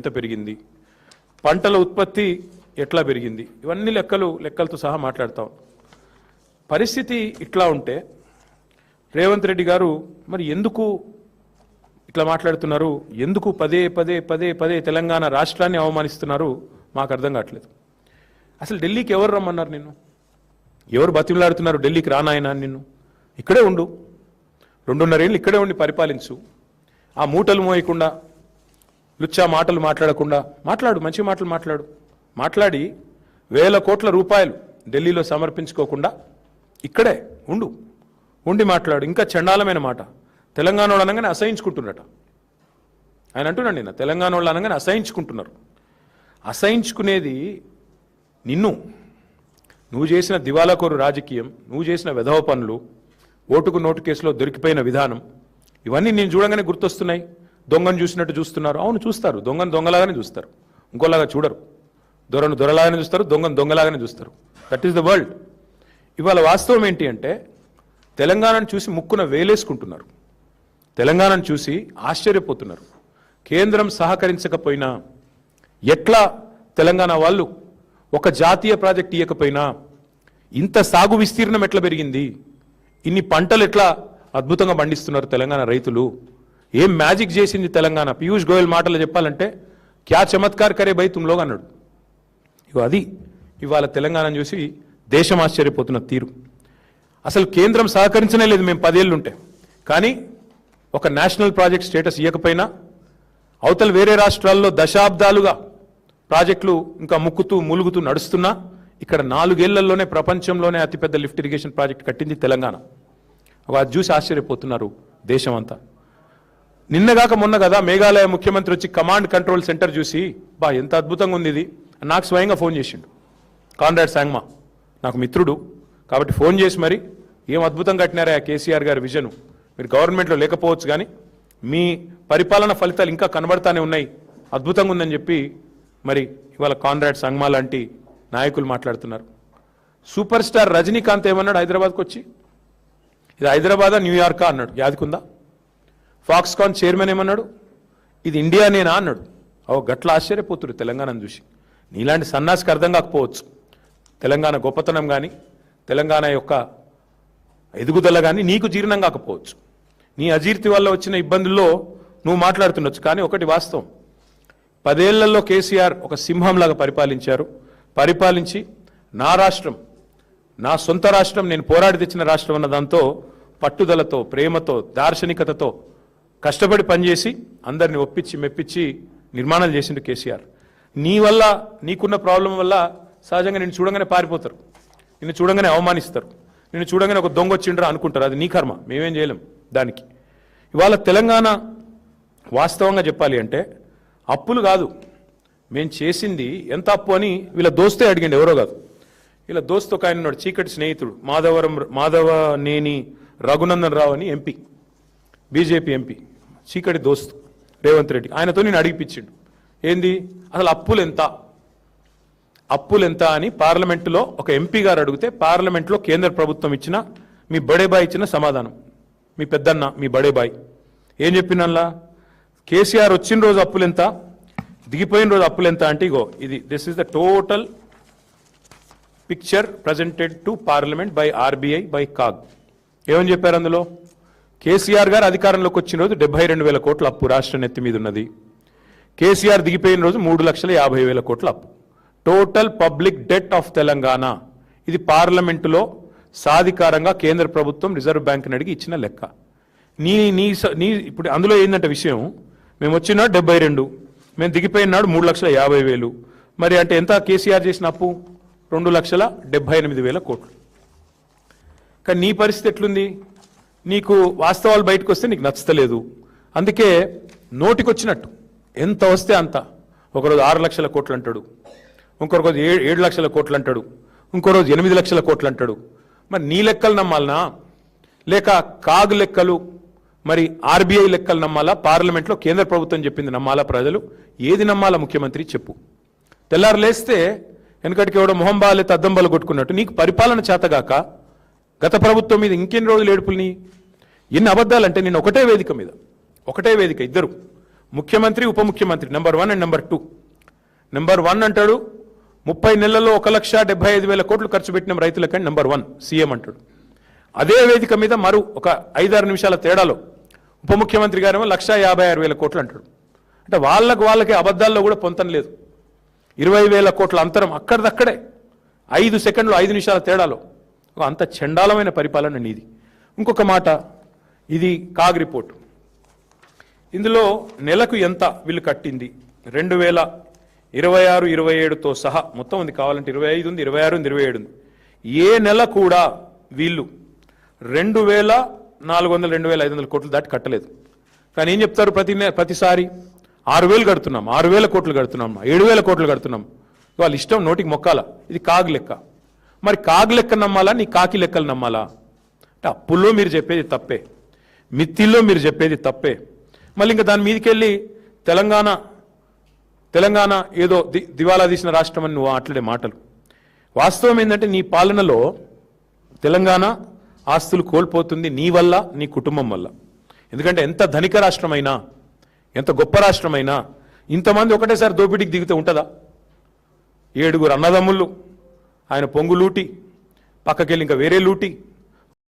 ఎంత పెరిగింది, పంటల ఉత్పత్తి ఎట్లా పెరిగింది, ఇవన్నీ లెక్కలతో సహా మాట్లాడతాం. పరిస్థితి ఇట్లా ఉంటే రేవంత్ రెడ్డి గారు మరి ఎందుకు ఇట్లా మాట్లాడుతున్నారు, ఎందుకు పదే పదే పదే పదే తెలంగాణ రాష్ట్రాన్ని అవమానిస్తున్నారు మాకు అర్థం కావట్లేదు. అసలు ఢిల్లీకి ఎవరు రమ్మన్నారు నిన్ను? ఎవరు బతిమలాడుతున్నారు ఢిల్లీకి రానాయనా? నిన్ను ఇక్కడే ఉండు, 2.5 ఏళ్ళు ఇక్కడే ఉండి పరిపాలించు. ఆ మూటలు మోయకుండా, లుచ్చా మాటలు మాట్లాడకుండా మాట్లాడు, మంచి మాటలు మాట్లాడి 1000 కోట్ల రూపాయలు ఢిల్లీలో సమర్పించుకోకుండా ఇక్కడే ఉండి మాట్లాడు. ఇంకా చండాలమైన మాట, తెలంగాణ వాళ్ళు అనగానే అసహించుకుంటున్నట. ఆయన అంటున్నాడు, నిన్న తెలంగాణ వాళ్ళు అనగానే అసహించుకుంటున్నారు. అసహించుకునేది నువ్వు చేసిన దివాలాకోరు రాజకీయం, నువ్వు చేసిన వెధవ పనులు, ఓటుకు నోటు కేసులో దొరికిపోయిన విధానం, ఇవన్నీ నేను చూడగానే గుర్తొస్తున్నాయి. దొంగను చూసినట్టు చూస్తున్నారు. అవును, చూస్తారు. దొంగను దొంగలాగానే చూస్తారు, ఇంకోలాగా చూడరు. దొరను దొరలాగానే చూస్తారు, దొంగను దొంగలాగానే చూస్తారు. That is the world. ఇవాళ వాస్తవం ఏంటి అంటే తెలంగాణను చూసి ముక్కున వేలేసుకుంటున్నారు, తెలంగాణను చూసి ఆశ్చర్యపోతున్నారు. కేంద్రం సహకరించకపోయినా, ఎట్లా తెలంగాణ వాళ్ళు ఒక జాతీయ ప్రాజెక్ట్ ఇవ్వకపోయినా ఇంత సాగు విస్తీర్ణం ఎట్లా పెరిగింది, ఇన్ని పంటలు ఎట్లా అద్భుతంగా పండిస్తున్నారు తెలంగాణ రైతులు, ఏం మ్యాజిక్ చేసింది తెలంగాణ. పీయూష్ గోయల్ మాటలు చెప్పాలంటే క్యా చమత్కార్ కరే బై తుమ్ లోగ్ అన్నాడు. అది ఇవాళ తెలంగాణను చూసి దేశం ఆశ్చర్యపోతున్న తీరు. అసలు కేంద్రం సహకరించనే లేదు మేము 10 ఏళ్ళుంటే. కానీ ఒక నేషనల్ ప్రాజెక్ట్ స్టేటస్ ఇవ్వకపోయినా అవతల వేరే రాష్ట్రాల్లో దశాబ్దాలుగా ప్రాజెక్టులు ఇంకా ములుగుతూ నడుస్తున్నా ఇక్కడ 4 ఏళ్లలోనే ప్రపంచంలోనే అతిపెద్ద లిఫ్ట్ ఇరిగేషన్ ప్రాజెక్ట్ కట్టింది తెలంగాణ. అది చూసి ఆశ్చర్యపోతున్నారు దేశం అంతా. నిన్నగాక మొన్న కదా మేఘాలయ ముఖ్యమంత్రి వచ్చి కమాండ్ కంట్రోల్ సెంటర్ చూసి ఎంత అద్భుతంగా ఉంది ఇది, నాకు స్వయంగా ఫోన్ చేసిండు. కాన్రాడ్ సాంగ్మా నాకు మిత్రుడు కాబట్టి ఫోన్ చేసి మరి ఏం అద్భుతంగా కట్టినారా కేసీఆర్ గారి విజను, మీరు గవర్నమెంట్లో లేకపోవచ్చు కానీ మీ పరిపాలన ఫలితాలు ఇంకా కనబడతానే ఉన్నాయి, అద్భుతంగా ఉందని చెప్పి మరి ఇవాళ కాన్రాడ్ సాంగ్మా లాంటి నాయకులు మాట్లాడుతున్నారు. సూపర్ స్టార్ రజనీకాంత్ ఏమన్నాడు హైదరాబాద్కి వచ్చి, ఇది హైదరాబాదా న్యూయార్కా అన్నాడు, యాదికుందా? ఫాక్స్కాన్ చైర్మన్ ఏమన్నాడు, ఇది ఇండియానేనా అన్నాడు. గట్ల ఆశ్చర్యపోతురు తెలంగాణను చూసి. నీలాంటి సన్నాసికి అర్థం కాకపోవచ్చు తెలంగాణ గొప్పతనం కానీ తెలంగాణ యొక్క ఎదుగుదల కానీ నీకు జీర్ణం కాకపోవచ్చు. నీ అజీర్తి వల్ల వచ్చిన ఇబ్బందుల్లో నువ్వు మాట్లాడుతుండొచ్చు. కానీ ఒకటి వాస్తవం, 10 ఏళ్లలో కేసీఆర్ ఒక సింహంలాగా పరిపాలించి నా రాష్ట్రం, నా సొంత రాష్ట్రం, నేను పోరాడి తెచ్చిన రాష్ట్రం అన్న దాంతో పట్టుదలతో, ప్రేమతో, దార్శనికతతో కష్టపడి పనిచేసి అందరిని ఒప్పించి మెప్పించి నిర్మాణాలు చేసిండు కేసీఆర్. నీ వల్ల, నీకున్న ప్రాబ్లం వల్ల సహజంగా నిన్ను చూడంగానే పారిపోతారు, నిన్ను చూడంగానే అవమానిస్తారు, నిన్ను చూడంగానే ఒక దొంగ వచ్చిండ్రా అనుకుంటారు. అది నీ కర్మ, మేమేం చేయలేం దానికి. ఇవాళ తెలంగాణ వాస్తవంగా చెప్పాలి అంటే అప్పులు కాదు మేము చేసింది, ఎంత అప్పు అని వీళ్ళ దోస్తే అడిగిండు, ఎవరో కాదు. వీళ్ళ దోస్తు ఒక ఆయన ఉన్నాడు, చీకటి స్నేహితుడు, మాధవనేని రఘునందన్ రావు అని ఎంపీ, బీజేపీ ఎంపీ, చీకటి దోస్తు రేవంత్ రెడ్డి. ఆయనతో నేను అడిగిపించిండు, ఏంది అసలు అప్పులు ఎంత అని పార్లమెంటులో ఒక ఎంపీ గారు అడిగితే పార్లమెంట్లో కేంద్ర ప్రభుత్వం ఇచ్చిన, మీ బడేబాయ్ ఇచ్చిన సమాధానం, మీ పెద్దన్న మీ బడేబాయ్ ఏం చెప్పినల్లా, కేసీఆర్ వచ్చిన రోజు అప్పులెంత, దిగిపోయిన రోజు అప్పులెంత అంటే ఇగో ఇది, this is the total picture presented to parliament by RBI by CAG. ఏమని చెప్పారు అందులో, కేసీఆర్ గారు అధికారంలోకి వచ్చిన రోజు 72,000 కోట్ల అప్పు రాష్ట్రం ఎత్తి మీద ఉన్నది, కేసీఆర్ దిగిపోయిన రోజు 3,50,000 కోట్ల అప్పు, total public det of Telangana. ఇది పార్లమెంటులో సాధికారంగా కేంద్ర ప్రభుత్వం రిజర్వ్ బ్యాంక్ని అడిగి ఇచ్చిన లెక్క. నీ ఇప్పుడు అందులో ఏంటంటే విషయం, మేము వచ్చిన 72, మేము దిగిపోయిన నాడు 3,50,000, మరి అంటే ఎంత కేసీఆర్ చేసిన అప్పు, 2,78,000 కోట్లు. కానీ నీ పరిస్థితి ఎట్లుంది, నీకు వాస్తవాలు బయటకు వస్తే నీకు నచ్చలేదు, అందుకే నోటికొచ్చినట్టు ఎంత వస్తే అంత, ఒకరోజు 6 లక్షల కోట్లు అంటాడు, ఇంకో రోజు 7 లక్షల కోట్లు అంటాడు, ఇంకో రోజు 8 లక్షల కోట్లు అంటాడు. మరి నీ లెక్కలు నమ్మాలనా, లేక కాగ్ లెక్కలు, మరి ఆర్బీఐ లెక్కలు నమ్మాలా, పార్లమెంట్లో కేంద్ర ప్రభుత్వం చెప్పింది నమ్మాలా, ప్రజలు ఏది నమ్మాలా ముఖ్యమంత్రి చెప్పు. తెల్లారు లేస్తే వెనకటికి ఎవడో మొహంబాలే తద్దంబలు కొట్టుకున్నట్టు నీకు పరిపాలన చేతగాక గత ప్రభుత్వం మీద ఇంకెన్ని రోజులు ఏడుపుల్ని, ఎన్ని అబద్ధాలంటే నేను ఒకటే వేదిక మీద, ఇద్దరు ముఖ్యమంత్రి ఉప ముఖ్యమంత్రి నెంబర్ 1 అండ్ నెంబర్ 2. నెంబర్ 1 అంటాడు 30 నెలల్లో 1,75,000 కోట్లు ఖర్చు పెట్టిన రైతులకని నెంబర్ 1 సీఎం అంటాడు. అదే వేదిక మీద మరో ఒక 5-6 నిమిషాల తేడాలో ఉప ముఖ్యమంత్రి గారేమో 1,56,000 కోట్లు అంటాడు. అంటే వాళ్ళకి అబద్ధాల్లో కూడా పొంతం లేదు. 20,000 కోట్ల అంతరం అక్కడిదక్కడే 5 సెకండ్లు 5 నిమిషాల తేడాలో. అంత చండాలమైన పరిపాలన నీది. ఇంకొక మాట, ఇది కాగ్ రిపోర్టు. ఇందులో నెలకు ఎంత వీళ్ళు కట్టింది 2026-27తో సహా మొత్తం ఉంది, కావాలంటే 25 ఉంది, 26 ఉంది, 27 ఉంది. ఏ నెల కూడా వీళ్ళు 2,400 2,500 కోట్లు దాటి కట్టలేదు. కానీ ఏం చెప్తారు ప్రతిసారి 6,000 కడుతున్నాం, 6,000 కోట్లు కడుతున్నాం, 7,000 కోట్లు కడుతున్నాం. వాళ్ళ ఇష్టం, నోటికి మొక్కాల. ఇది కాగ్ లెక్క. మరి కాగ్ లెక్క నమ్మాలా, నీ కాకి లెక్కలు నమ్మాలా? అంటే అప్పుల్లో మీరు చెప్పేది తప్పే, మిత్తిల్లో మీరు చెప్పేది తప్పే. మళ్ళీ ఇంకా దాని మీదకి వెళ్ళి తెలంగాణ ఏదో దివాలా తీసిన రాష్ట్రం అని నువ్వు మాట్లాడే మాటలు. వాస్తవం ఏంటంటే నీ పాలనలో తెలంగాణ ఆస్తులు కోల్పోతుంది నీ వల్ల, నీ కుటుంబం వల్ల. ఎందుకంటే ఎంత ధనిక రాష్ట్రమైనా, ఎంత గొప్ప రాష్ట్రమైనా ఇంతమంది ఒకటేసారి దోపిడీకి దిగితే ఉంటుందా? 7 అన్నదమ్ముళ్ళు, ఆయన పొంగు లూటి, పక్కకెళ్ళి ఇంకా వేరే లూటి,